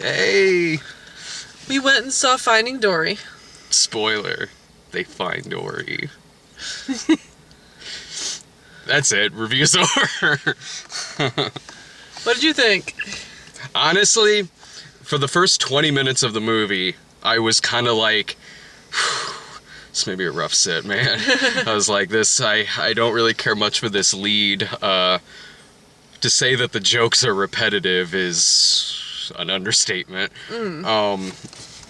Hey! We went and saw Finding Dory. Spoiler. They find Dory. That's it. Review's over. What did you think? Honestly, for the first 20 minutes of the movie, I was kind of like, this may be a rough sit, man. I was like, I don't really care much for this lead. To say that the jokes are repetitive is an understatement.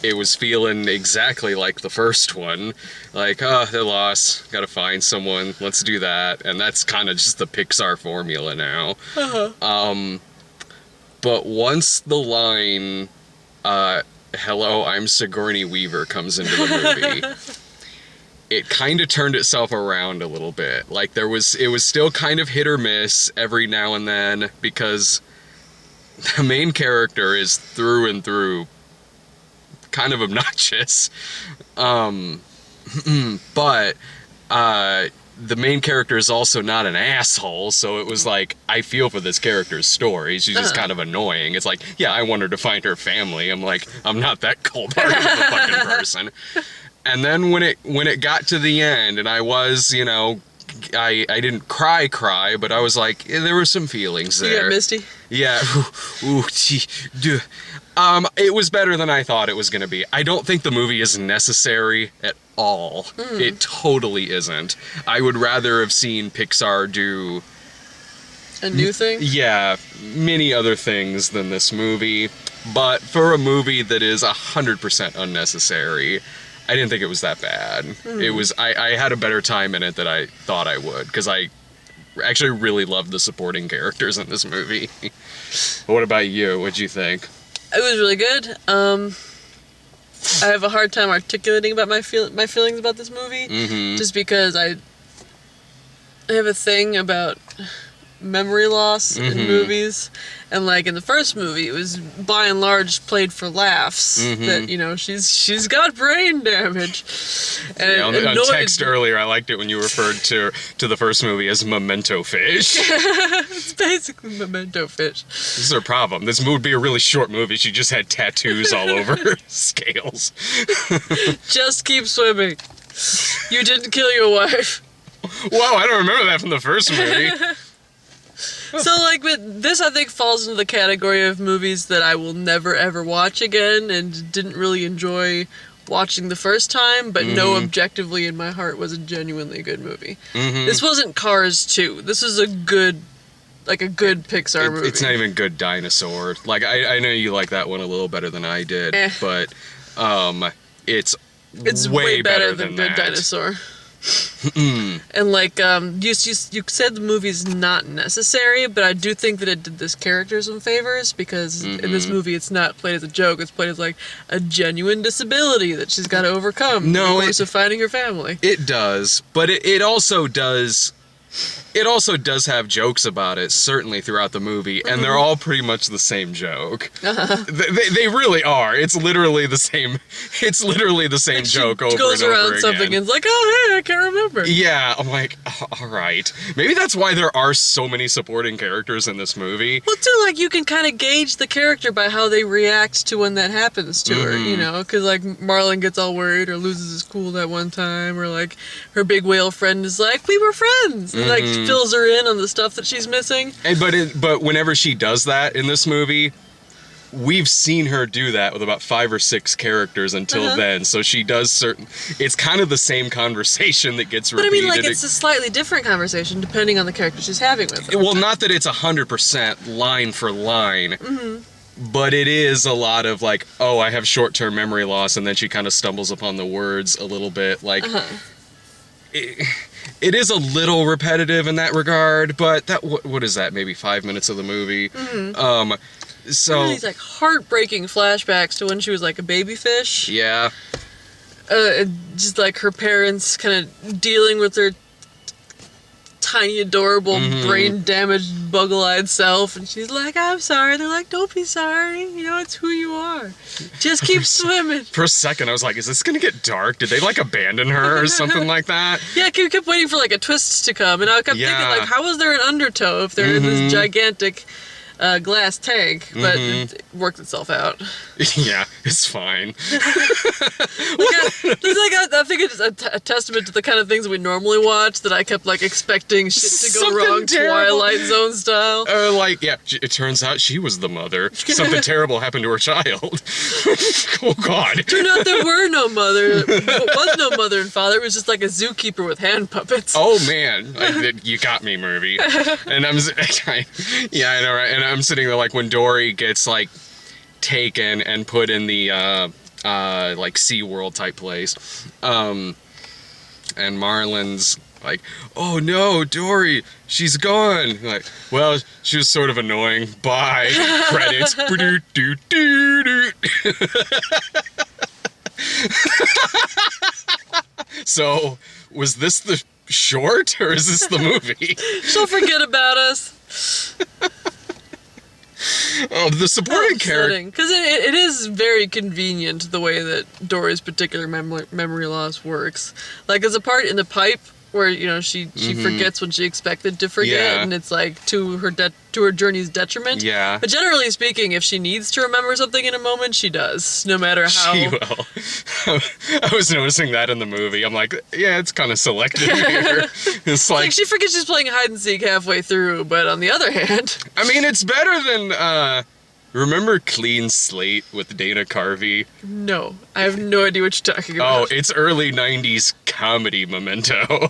It was feeling exactly like the first one. Like, they're lost, gotta find someone, let's do that. And that's kind of just the Pixar formula now. But once the line, hello, I'm Sigourney Weaver comes into the movie, it kind of turned itself around a little bit. Like, it was still kind of hit or miss every now and then, because the main character is through and through kind of obnoxious. But the main character is also not an asshole, so it was like, I feel for this character's story. She's just kind of annoying. It's like, yeah, I want her to find her family. I'm like, I'm not that cold-hearted of a fucking person. And then when it got to the end, and I was, I didn't cry, but I was like, there were some feelings there. You got misty? Yeah. It was better than I thought it was going to be. I don't think the movie is necessary at all. It totally isn't. I would rather have seen Pixar do a new thing? Yeah, many other things than this movie. But for a movie that is 100% unnecessary, I didn't think it was that bad. It was, I had a better time in it than I thought I would, because I actually really loved the supporting characters in this movie. What about you? What'd you think? It was really good. I have a hard time articulating about my feelings about this movie, just because I have a thing about memory loss in movies, and like in the first movie, it was by and large played for laughs. That she's got brain damage. And yeah, on text earlier, I liked it when you referred to the first movie as Memento fish. It's basically Memento fish. This is her problem. This would be a really short movie. She just had tattoos all over her scales. Just keep swimming. You didn't kill your wife. Wow, I don't remember that from the first movie. So, but this, I think, falls into the category of movies that I will never, ever watch again, and didn't really enjoy watching the first time, but know objectively in my heart was a genuinely good movie. This wasn't Cars 2. This is a good Pixar movie. It's not even Good Dinosaur. Like, I know you like that one a little better than I did, but it's way better than Good Dinosaur. And you said the movie's not necessary, but I do think that it did this character some favors, because in this movie it's not played as a joke, it's played as like a genuine disability that she's got to overcome in the course of finding her family. It does, but it also does have jokes about it, certainly throughout the movie, and they're all pretty much the same joke. They really are. It's literally the same. It's literally the same joke over and over again. Goes around something and it's like, oh hey, I can't remember. Yeah, I'm like, all right. Maybe that's why there are so many supporting characters in this movie. Well, too, you can kind of gauge the character by how they react to when that happens to her, because Marlon gets all worried or loses his cool that one time, or her big whale friend is like, we were friends. And, fills her in on the stuff that she's missing. But whenever she does that in this movie, we've seen her do that with about 5 or 6 characters until then. So she does it's kind of the same conversation that gets repeated. But it's a slightly different conversation depending on the character she's having with her. Well, not that it's 100% line for line. But it is a lot of I have short-term memory loss, and then she kind of stumbles upon the words a little bit. It is a little repetitive in that regard, but what is that? Maybe 5 minutes of the movie. So these heartbreaking flashbacks to when she was a baby fish. Yeah. Just her parents kind of dealing with their tiny, adorable, brain-damaged, buggle-eyed self, and she's like, I'm sorry. They're like, don't be sorry. It's who you are. Just keep swimming. For a second, I was like, is this gonna get dark? Did they, abandon her or something like that? Yeah, I kept waiting for, a twist to come, and I kept thinking, how is there an undertow if they're in this gigantic glass tank, but it worked itself out. Yeah, it's fine. I think it's a testament to the kind of things we normally watch that I kept like expecting shit to go Something wrong, terrible. Twilight Zone style. It turns out she was the mother. Something terrible happened to her child. Oh, God. Turned out there were no mother. Was no mother and father. It was just like a zookeeper with hand puppets. Oh, man. You got me, movie. And I know, right? And I'm sitting there like when Dory gets like taken and put in the like SeaWorld type place. And Marlon's like, oh no, Dory, she's gone. Like, well, she was sort of annoying. Bye. Credits. So, was this the short or is this the movie? She'll forget about us. Oh, the supporting character. Because it is very convenient the way that Dory's particular memory loss works. Like, there's a part in the pipe where, you know, she forgets when she expected to forget, Yeah. and it's like to her journey's detriment. Yeah. But generally speaking, if she needs to remember something in a moment, she does, no matter how. She will. I was noticing that in the movie. I'm like, yeah, it's kind of selective here. It's like She forgets she's playing hide and seek halfway through, but on the other hand, I mean, it's better than, remember Clean Slate with Dana Carvey? no, I have no idea what you're talking Oh, about. it's early 90s comedy Memento. Oh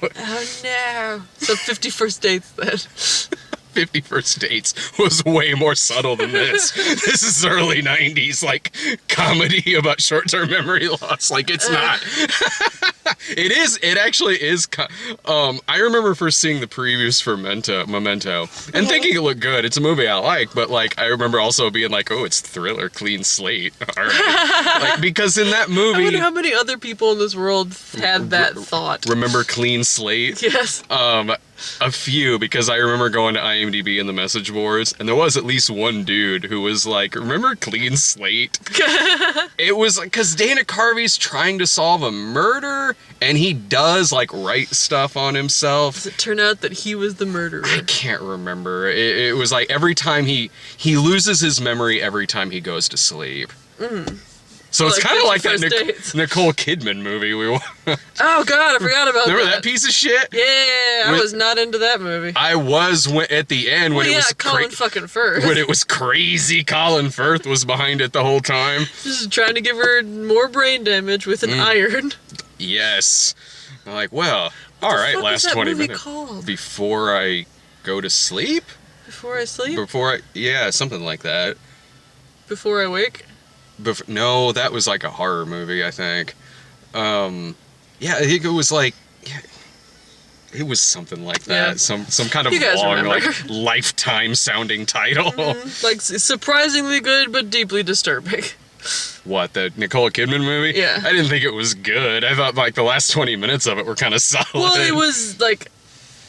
no. So 51st Dates then. 50 First Dates was way more subtle than this. This is early 90s, like, comedy about short-term memory loss. Like, it's not. It actually is. I remember first seeing the previews for Memento and thinking it looked good. It's a movie I like, but, like, I remember also being like, oh, it's thriller, clean slate. All right. Like, because in that I movie... wonder how many other people in this world had that thought. Remember Clean Slate? Yes. A few, because I remember going to IMDb in the message boards, and there was at least one dude who was like, remember Clean Slate? It was because Dana Carvey's trying to solve a murder, and he does, like, write stuff on himself. Does it turn out that he was the murderer? I can't remember. It was like every time he loses his memory every time he goes to sleep. So it's Like kind of like 50 that First Dates. Nicole Kidman movie we watched. Oh god, I forgot about Remember that. that piece of shit? Yeah, I With- was not into that movie. I was at the end when Well, it was Colin fucking Firth. when it was crazy. Colin Firth was behind it the whole time. Just trying to give her more brain damage with an iron. Yes. I'm like, well, all right, fuck last is that 20 movie minutes called? before I go to sleep. Before I sleep? Yeah, something like that. Before I wake? No, that was like a horror movie, I think. Yeah, I think it was like, it was something like that. Yeah. Some kind of You guys long, remember. like, lifetime sounding title. Like, surprisingly good, but deeply disturbing. What, the Nicole Kidman movie? Yeah. I didn't think it was good. I thought, like, the last 20 minutes of it were kind of solid. Well, it was, like,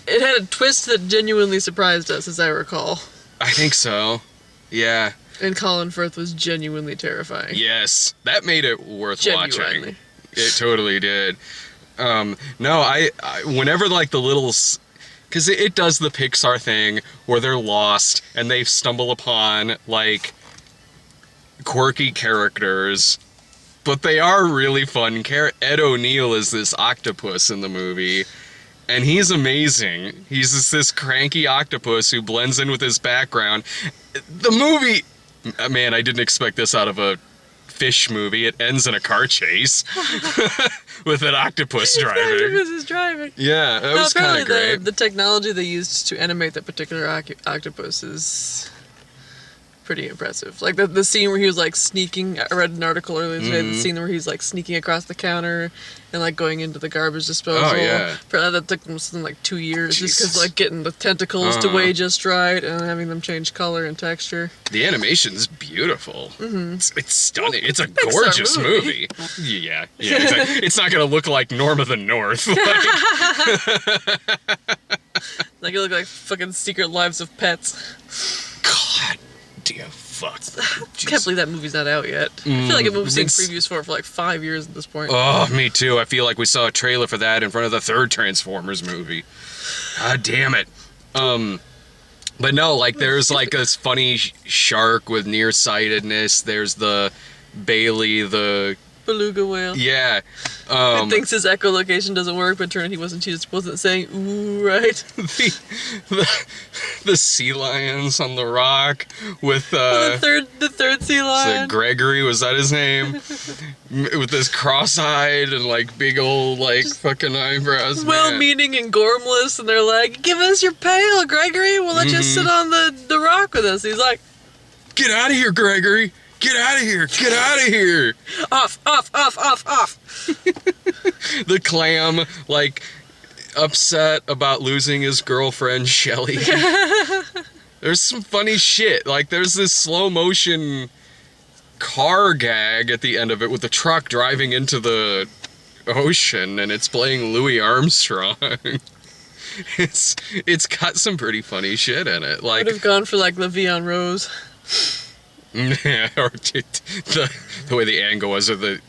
it had a twist that genuinely surprised us, as I recall. I think so. Yeah. And Colin Firth was genuinely terrifying. Yes. That made it worth watching. Genuinely. It totally did. No, I whenever, like, the little... Because it does the Pixar thing where they're lost and they stumble upon, like, quirky characters, but they are really fun. Ed O'Neill is this octopus in the movie, and he's amazing. He's just this cranky octopus who blends in with his background. The movie... Man, I didn't expect this out of a fish movie. It ends in a car chase with an octopus driving. Octopus is driving. Yeah, that was kind of apparently great. the technology they used to animate that particular octopus is pretty impressive. Like the scene where he was like sneaking. I read an article earlier today. The scene where he's like sneaking across the counter and like going into the garbage disposal. Oh, yeah. Apparently that took them something like 2 years just because Jesus. like getting the tentacles to weigh just right and having them change color and texture. The animation's beautiful. It's stunning. It's a Pixar gorgeous movie. movie. Yeah. It's not gonna look like Norm of the North. Like it looked like fucking Secret Lives of Pets. God damn fuck. Can't believe that movie's not out yet. I feel like we've seen It's- previews for like 5 years at this point. Oh, me too. I feel like we saw a trailer for that in front of the third Transformers movie. God damn it. But no, like, there's like this funny shark with nearsightedness. There's the Bailey, the Beluga whale. yeah. He thinks his echolocation doesn't work, but turned he just wasn't saying ooh right. the sea lions on the rock with the third sea lion. Gregory, was that his name? With this cross-eyed and like big old like fucking eyebrows. Well-meaning and gormless, and they're like, "Give us your pail, Gregory. We'll let you sit on the rock with us." He's like, "Get out of here, Gregory! Get out of here! Get out of here!" Off. The clam, like, upset about losing his girlfriend, Shelly. There's some funny shit. Like, there's this slow motion car gag at the end of it with the truck driving into the ocean, and it's playing Louis Armstrong. It's got some pretty funny shit in it. Like, would have gone for like Le'Veon Rose. Yeah, or the way the angle was of the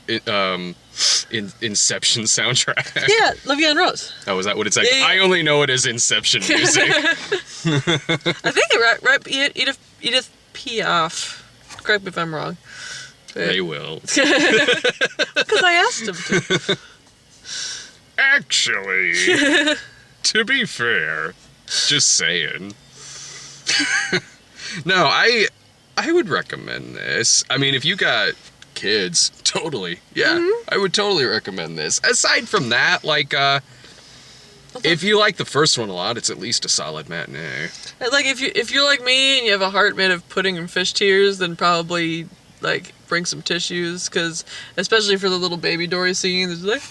Inception soundtrack. Yeah, Le'Veon Rose. Oh, is that what it's like? Yeah. I only know it as Inception music. I think it right Edith Piaf. Correct me if I'm wrong. They will. Because I asked him to. Actually, to be fair, just saying. No, I would recommend this. I mean, if you got kids, totally. Yeah, I would totally recommend this. Aside from that, like, if you like the first one a lot, it's at least a solid matinee. Like, if you're like me and you have a heart made of pudding and fish tears, then probably, like, bring some tissues, because especially for the little baby Dory scene, it's like,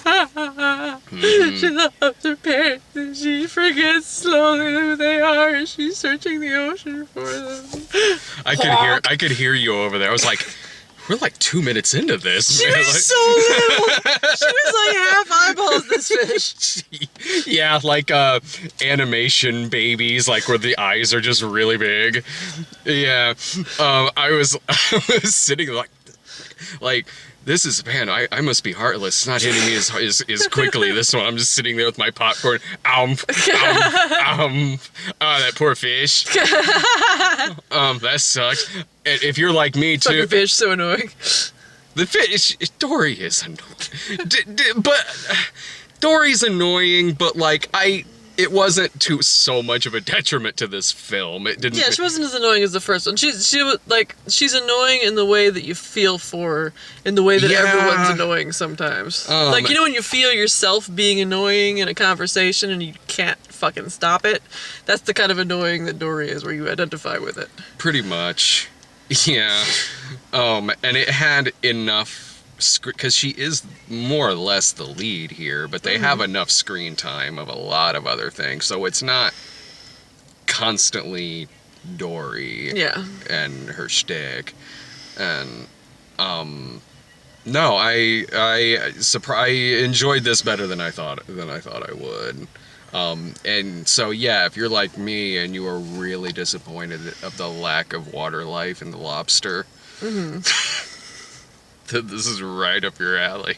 she loves her parents and she forgets slowly who they are and she's searching the ocean for them. I could hear you over there. I was like, we're like 2 minutes into this. She man. was Like, so little. She was like half eyeballs, this fish. yeah, like animation babies, like where the eyes are just really big. Yeah, I was sitting like this is, man, I must be heartless. It's not hitting me as quickly. This one, I'm just sitting there with my popcorn. Oh, that poor fish. That sucks. And if you're like me too, Fucking fish, so annoying. the fish, Dory is annoying. But Dory's annoying, but like it wasn't so much of a detriment to this film. It didn't. Yeah, she wasn't as annoying as the first one. She's annoying in the way that you feel for her, in the way that everyone's annoying sometimes. Like, you know when you feel yourself being annoying in a conversation and you can't fucking stop it? That's the kind of annoying that Dory is, where you identify with it. Pretty much. Yeah. And it had enough, because she is more or less the lead here, but they have enough screen time of a lot of other things, so it's not constantly Dory and her shtick. And no, I enjoyed this better than I thought I would. And so yeah, if you're like me and you are really disappointed of the lack of water life in The Lobster, this is right up your alley.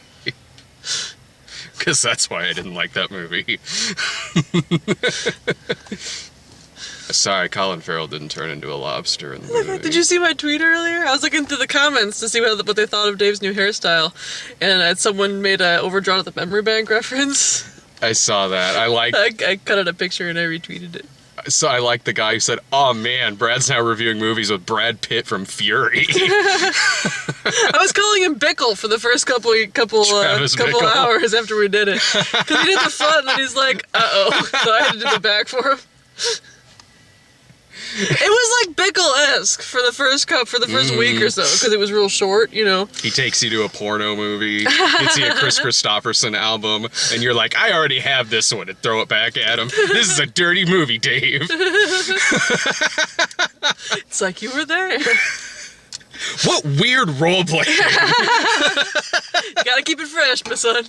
Because that's why I didn't like that movie. Sorry, Colin Farrell didn't turn into a lobster in the movie. Did you see my tweet earlier? I was looking through the comments to see what they thought of Dave's new hairstyle, and someone made a overdrawn at the memory bank reference. I saw that. I cut out a picture and I retweeted it. So I like the guy who said, "Oh man, Brad's now reviewing movies with Brad Pitt from Fury." I was calling him Bickle for the first couple hours after we did it, because he did the front and then he's like, "Uh-oh," so I had to do the back for him. It was like Bickle-esque for the first week or so, because it was real short, you know. He takes you to a porno movie, gets you a Chris Christopherson album, and you're like, I already have this one, and throw it back at him. This is a dirty movie, Dave. It's like you were there. What weird role-playing. Gotta keep it fresh, my son.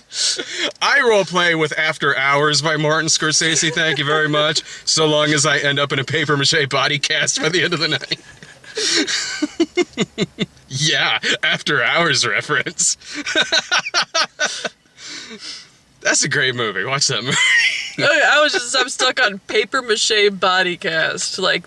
I role-play with After Hours by Martin Scorsese, thank you very much, so long as I end up in a papier-mâché body cast by the end of the night. Yeah, After Hours reference. That's a great movie. Watch that movie. I'm stuck on paper mache body cast. Like,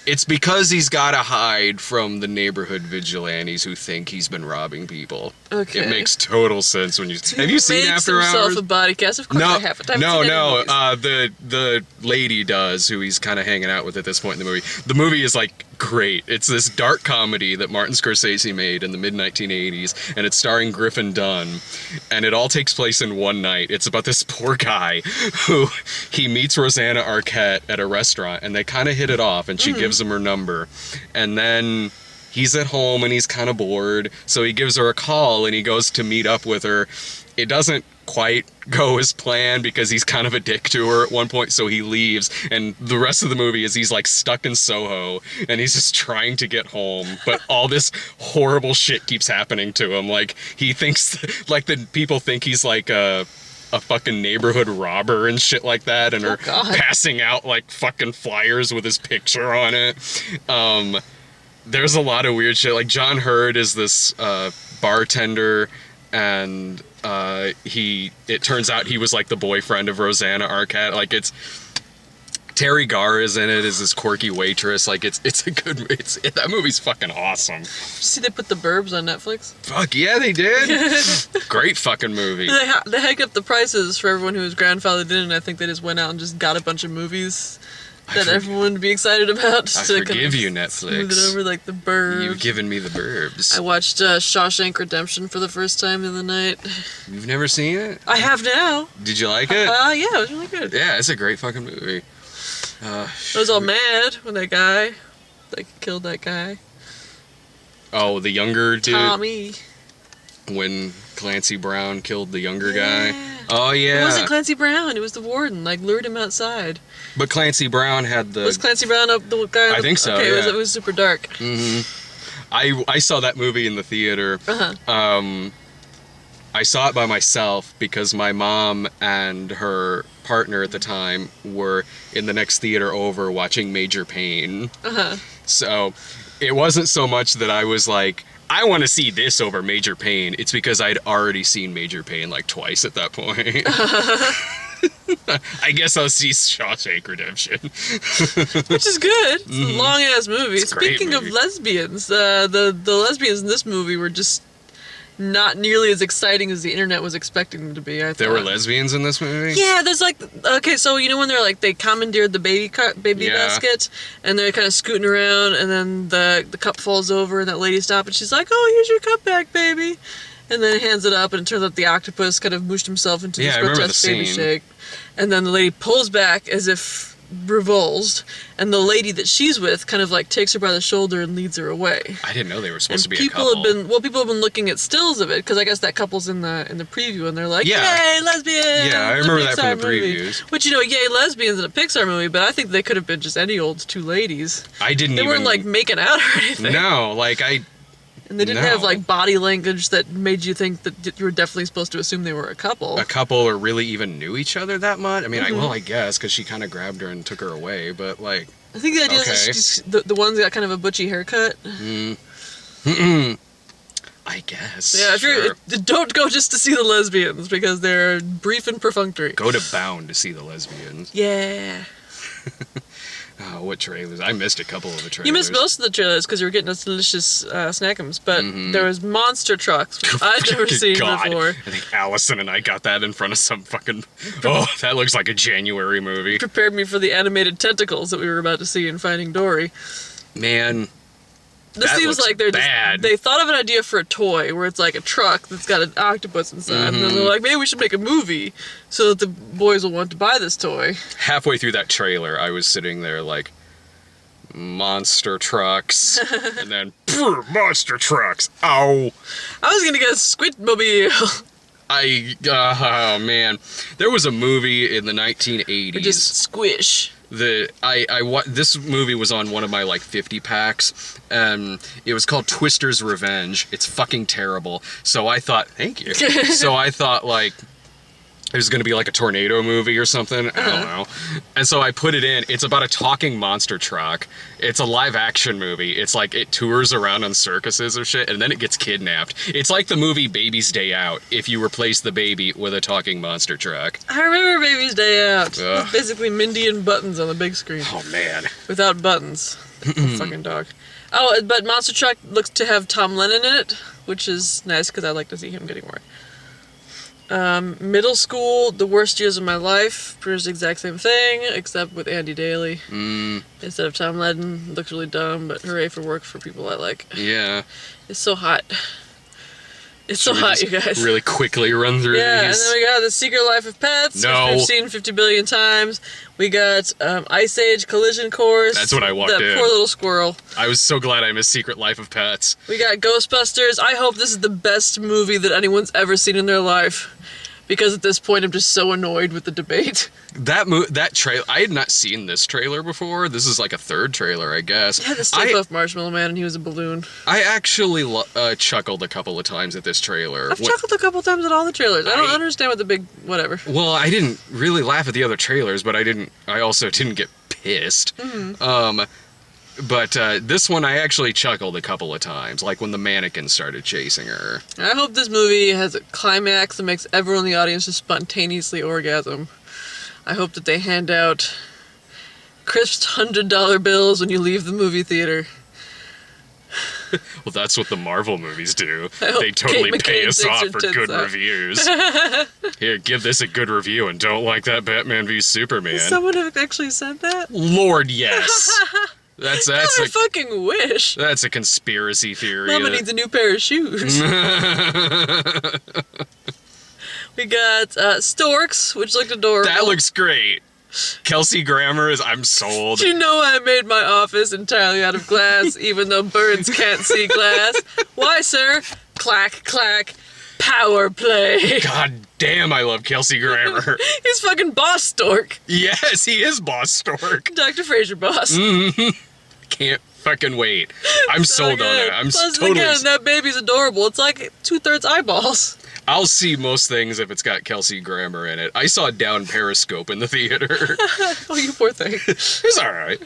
It's because he's got to hide from the neighborhood vigilantes who think he's been robbing people. Okay. It makes total sense when you... Have you seen After Hours? Himself a body cast? Of course I haven't. No. The lady does, who he's kind of hanging out with at this point in the movie. The movie is, like, great. It's this dark comedy that Martin Scorsese made in the mid-1980s, and it's starring Griffin Dunn, and it all takes place in one night. It's about this poor guy who he meets Rosanna Arquette at a restaurant, and they kind of hit it off, and she gives him her number, and then he's at home and he's kind of bored, so he gives her a call and he goes to meet up with her. It doesn't quite go as planned because he's kind of a dick to her at one point, so he leaves, and the rest of the movie is he's like stuck in Soho and he's just trying to get home, but all this horrible shit keeps happening to him. Like, he thinks, like, the people think he's like a fucking neighborhood robber and shit like that, and are passing out like fucking flyers with his picture on it. There's a lot of weird shit. Like, John Hurd is this bartender, and it turns out he was like the boyfriend of Rosanna Arquette. Like, it's Terry Garr is in it as this quirky waitress. Like, it's a good... that movie's fucking awesome. Did you see they put The Burbs on Netflix? Fuck yeah, they did. Great fucking movie. They hiked up the prices for everyone who was grandfathered in, and I think they just went out and just got a bunch of movies that everyone would be excited about. I forgive you, Netflix. Smooth it over, like The Burbs. You've given me The Burbs. I watched Shawshank Redemption for the first time the other night. You've never seen it? I have now. Did you like it? Yeah, it was really good. Yeah, it's a great fucking movie. I was all mad when that guy, killed that guy. Oh, the younger dude? Tommy. When Clancy Brown killed the younger guy? Oh, yeah. It wasn't Clancy Brown, it was the warden, lured him outside. But Clancy Brown had the... Was Clancy Brown the guy? I think so, okay, yeah. It was super dark. Mm-hmm. I saw that movie in the theater. I saw it by myself because my mom and her partner at the time were in the next theater over watching Major Payne. So it wasn't so much that I was like, I want to see this over Major Payne. It's because I'd already seen Major Payne like twice at that point. I guess I'll see Shawshank Redemption. Which is good. It's a long-ass movie. Speaking of lesbians, the lesbians in this movie were just not nearly as exciting as the internet was expecting them to be, I thought. There were lesbians in this movie? Yeah, there's okay, so you know when they commandeered the baby basket, and they're kind of scooting around, and then the cup falls over, and that lady stops, and she's like, oh, here's your cup back, baby. And then hands it up, and it turns out the octopus kind of mushed himself into this grotesque baby shake. And then the lady pulls back as if revulsed, and the lady that she's with kind of takes her by the shoulder and leads her away. I didn't know they were supposed to be a couple. People have been looking at stills of it, because I guess that couple's in the preview, and they're like, yay, lesbians! Yeah, I remember that from the previews. Which, yay, lesbians in a Pixar movie, but I think they could have been just any old two ladies. They weren't making out or anything. No, and they didn't have body language that made you think that you were definitely supposed to assume they were a couple. A couple, or really even knew each other that much? I mean, I guess, because she kind of grabbed her and took her away, but I think the idea is the one's got kind of a butchy haircut. I guess. Yeah, don't go just to see the lesbians, because they're brief and perfunctory. Go to Bound to see the lesbians. Yeah. Oh, what trailers? I missed a couple of the trailers. You missed most of the trailers because you were getting us delicious snackums, but there was monster trucks, which I'd never seen before. I think Allison and I got that in front of some fucking... Oh, that looks like a January movie. Prepared me for the animated tentacles that we were about to see in Finding Dory. Man, this seems like they thought of an idea for a toy where it's like a truck that's got an octopus inside, and then they're like, maybe we should make a movie so that the boys will want to buy this toy. Halfway through that trailer, I was sitting there like, monster trucks, and then, monster trucks, ow. I was gonna get a Squidmobile. Oh man, there was a movie in the 1980s. Or just Squish. This movie was on one of my 50 packs, and it was called Twister's Revenge. It's fucking terrible. So I thought, thank you. So I thought there's going to be like a tornado movie or something. I don't know. And so I put it in. It's about a talking monster truck. It's a live action movie. It's like it tours around on circuses or shit, and then it gets kidnapped. It's like the movie Baby's Day Out if you replace the baby with a talking monster truck. I remember Baby's Day Out. Ugh. It's basically Mindy and Buttons on the big screen. Oh, man. Without Buttons. Fucking dog. Oh, but Monster Truck looks to have Tom Lennon in it, which is nice because I like to see him getting more. Middle School, The Worst Years of My Life, pretty much the exact same thing, except with Andy Daly. Instead of Tom Lennon. Looks really dumb, but hooray for work for people I like. Yeah. It's so hot. It's so hot, you guys. Really quickly run through Yeah, these. and then we got The Secret Life of Pets, No. which we've seen 50 billion times. We got Ice Age Collision Course. That's what I walked that in. Poor little squirrel. I was so glad I missed Secret Life of Pets. We got Ghostbusters. I hope this is the best movie that anyone's ever seen in their life. Because at this point, I'm just so annoyed with the debate. That trailer, I had not seen this trailer before. This is like a third trailer, I guess. It had the Stay Puft Marshmallow Man, and he was a balloon. I actually chuckled a couple of times at this trailer. I've chuckled a couple times at all the trailers. I don't understand what the big whatever. Well, I didn't really laugh at the other trailers, but I also didn't get pissed. But this one I actually chuckled a couple of times, like when the mannequin started chasing her. I hope this movie has a climax that makes everyone in the audience just spontaneously orgasm. I hope that they hand out crisp $100 bills when you leave the movie theater. Well, that's what the Marvel movies do. I hope They totally Kate pay McKinnon us takes off her for tits good out. reviews. Here, give this a good review and don't like that Batman v Superman. Does someone have actually said that? Lord, yes. That's I a fucking wish. that's a conspiracy theory. Mama needs a new pair of shoes. We got Storks, which looked adorable. That looks great. Kelsey Grammer is. I'm sold. Do you know I made my office entirely out of glass, even though birds can't see glass? Why, sir? Clack, clack. Power play. God damn, I love Kelsey Grammer. He's fucking Boss Stork. Yes, he is Boss Stork. Dr. Fraser Boss. Can't fucking wait. I'm sold on good. it. I'm Plus, totally. again, that baby's adorable. It's like 2/3 eyeballs. I'll see most things if it's got Kelsey Grammer in it. I saw Down Periscope in the theater. Oh, you poor thing. It's all right.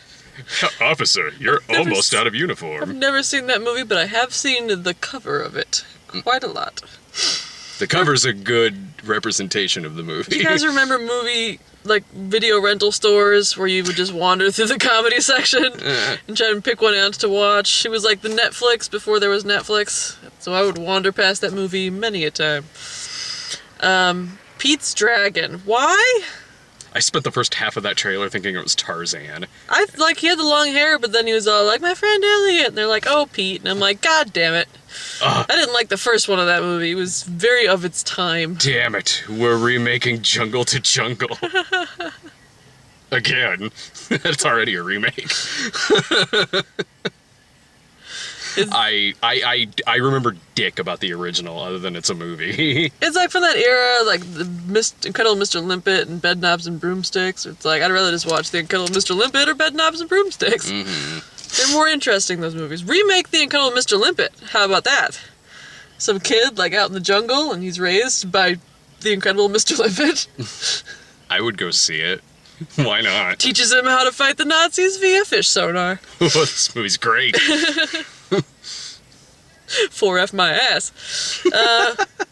Officer, you're almost out of I've uniform. never seen that movie, but I have seen the cover of it quite a lot. The cover's a good representation of the movie. Do you guys remember video rental stores where you would just wander through the comedy section and try and pick one out to watch? It was like the Netflix before there was Netflix, so I would wander past that movie many a time. Pete's Dragon. Why? I spent the first half of that trailer thinking it was Tarzan. He had the long hair, but then he was all like, my friend Elliot, and they're like, oh, Pete, and I'm like, God damn it. I didn't like the first one of that movie. It was very of its time. Damn it, we're remaking Jungle to Jungle. Again. That's already a remake. I remember dick about the original, other than it's a movie. It's like from that era, like the Incredible Mr. Limpet and Bedknobs and Broomsticks. It's like, I'd rather just watch the Incredible Mr. Limpet or Bedknobs and Broomsticks. They're more interesting, those movies. Remake the Incredible Mr. Limpet. How about that? Some kid, out in the jungle, and he's raised by the Incredible Mr. Limpet. I would go see it. Why not? Teaches him how to fight the Nazis via fish sonar. This movie's great. 4F my ass.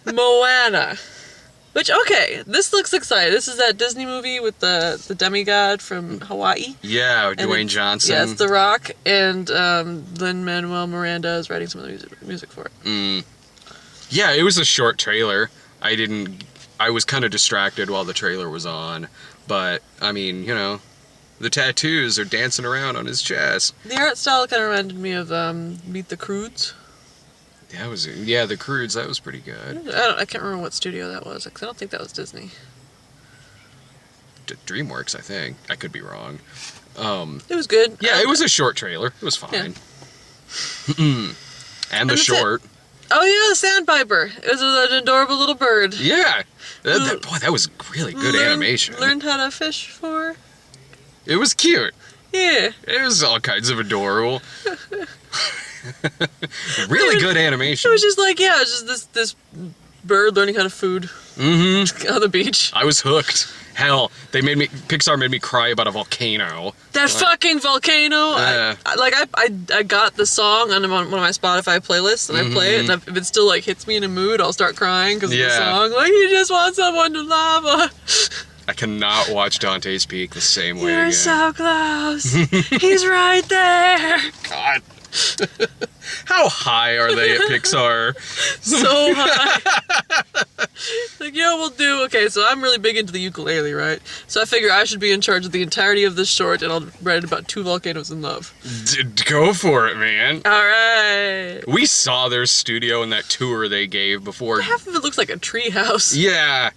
Moana. Which, okay, this looks exciting. This is that Disney movie with the demigod from Hawaii. Yeah, Dwayne Johnson. Yeah, it's The Rock, and Lin-Manuel Miranda is writing some of the music for it. Yeah, it was a short trailer. I was kind of distracted while the trailer was on. But, I mean, the tattoos are dancing around on his chest. The art style kind of reminded me of Meet the Croods. The Croods, that was pretty good. I can't remember what studio that was, because I don't think that was Disney. DreamWorks, I think. I could be wrong. It was good. Yeah, it was a short trailer. It was fine. Yeah. And the short. Oh yeah, the Sandpiper. It was an adorable little bird. Yeah. That was really good animation. Learned how to fish for. It was cute. Yeah. It was all kinds of adorable. Really good animation. It was just this bird learning how to food on the beach. I was hooked. Hell, Pixar made me cry about a volcano. That fucking volcano! Yeah. I got the song on one of my Spotify playlists, and I play it, and if it still, like, hits me in a mood, I'll start crying because of the song. Like, you just want someone to lava. I cannot watch Dante's Peak the same way You're again. so close. He's right there. God. How high are they at Pixar? So high. Like, we'll do. Okay, so I'm really big into the ukulele, right? So I figure I should be in charge of the entirety of this short, and I'll write about 2 volcanoes in love. Go for it, man. All right. We saw their studio in that tour they gave before. Half of it looks like a tree house. Yeah.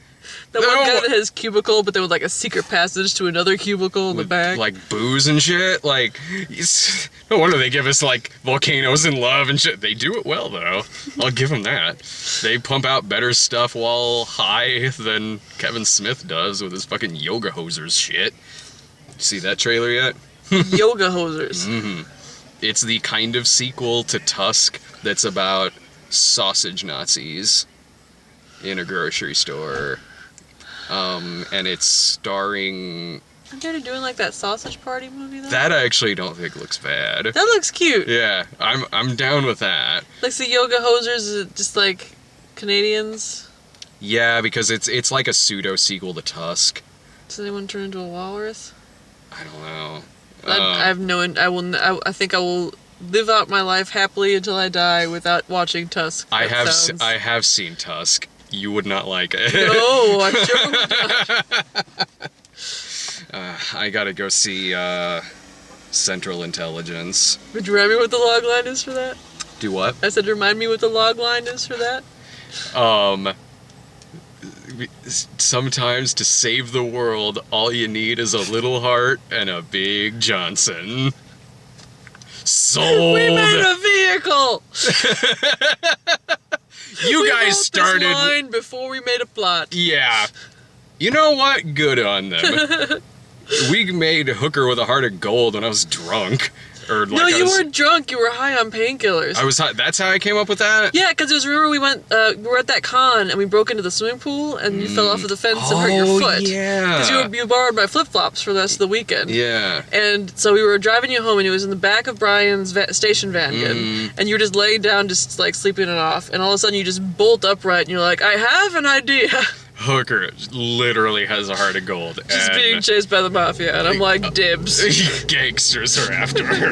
The one guy that has cubicle, but there was like a secret passage to another cubicle in the back. Like booze and shit. Like, no wonder they give us like volcanoes and love and shit. They do it well though. I'll give them that. They pump out better stuff while high than Kevin Smith does with his fucking yoga hosers shit. See that trailer yet? Yoga hosers. It's the kind of sequel to Tusk that's about sausage Nazis in a grocery store. And it's starring... Aren't they doing like that sausage party movie though? That I actually don't think looks bad. That looks cute. Yeah, I'm down with that. Like the yoga hosers, is it just like Canadians? Yeah, because it's like a pseudo sequel to Tusk. Does anyone turn into a walrus? I don't know. I have no. I think I will live out my life happily until I die without watching Tusk. I have seen Tusk. You would not like it. No, I sure would not. I gotta go see Central Intelligence. Would you remind me what the log line is for that? Do what? I said, remind me what the log line is for that. Sometimes to save the world, all you need is a little heart and a big Johnson. Sold. We made a vehicle. You guys wrote started this line before we made a plot. Yeah. You know what? Good on them. We made Hooker with a Heart of Gold when I was drunk. Or like No, you weren't drunk. You were high on painkillers. I was high. That's how I came up with that? Yeah, because remember we were at that con and we broke into the swimming pool and you fell off of the fence and hurt your foot. Yeah. Because you borrowed my flip-flops for the rest of the weekend. Yeah. And so we were driving you home and it was in the back of Brian's station wagon and you were just laying down just like sleeping it off and all of a sudden you just bolt upright and you're like, I have an idea. Hooker literally has a heart of gold. Just being chased by the mafia and I'm like, dibs. Gangsters are after her.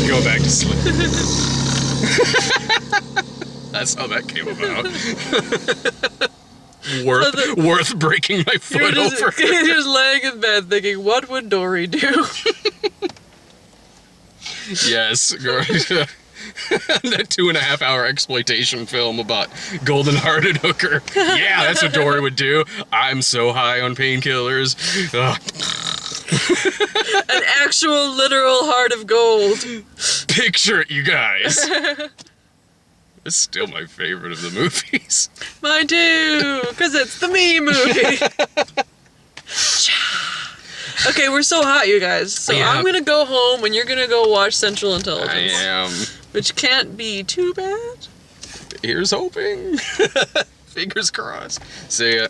Go back to sleep. That's how that came about. Worth breaking my foot over. You're just laying in bed thinking, what would Dory do? Yes. That 2.5 hour exploitation film about golden-hearted Hooker. Yeah, that's what Dory would do. I'm so high on painkillers. An actual literal heart of gold. Picture it, you guys. It's still my favorite of the movies. Mine too, because it's the me movie. Okay, we're so hot, you guys. So yeah. I'm gonna go home and you're gonna go watch Central Intelligence. I am. Which can't be too bad. Here's hoping. Fingers crossed. See ya.